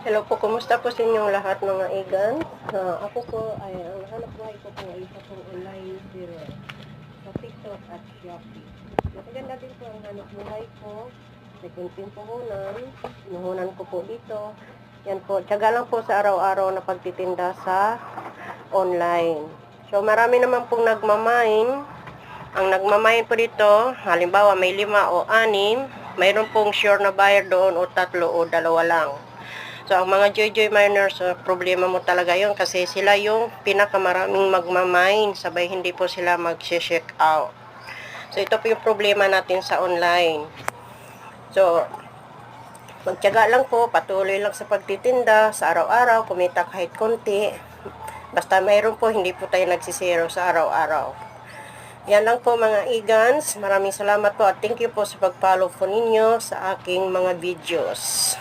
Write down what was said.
Hello po, kumusta po sa inyong lahat mga igan? Ako po ay ang hanap buhay ko po ay isa pong online seller sa TikTok at Shopee. Maganda din po ang hanap buhay ko. May kunting puhunan. Pinuhunan ko po dito. Yan po, tiyaga lang po sa araw-araw na pagtitinda sa online. So marami naman pong nagmamain. Ang nagmamain po dito, halimbawa may 5 o 6, mayroon pong sure na buyer doon o 3 o 2 lang. So, ang mga Joy miners, problema mo talaga yun kasi sila yung pinakamaraming magmamine, sabay hindi po sila mag-check out. So, ito po yung problema natin sa online. So, magtiyaga lang po, patuloy lang sa pagtitinda, sa araw-araw, kumita kahit konti. Basta mayroon po, hindi po tayo nagsisero sa araw-araw. Yan lang po mga igans. Maraming salamat po at thank you po sa pag-follow po ninyo sa aking mga videos.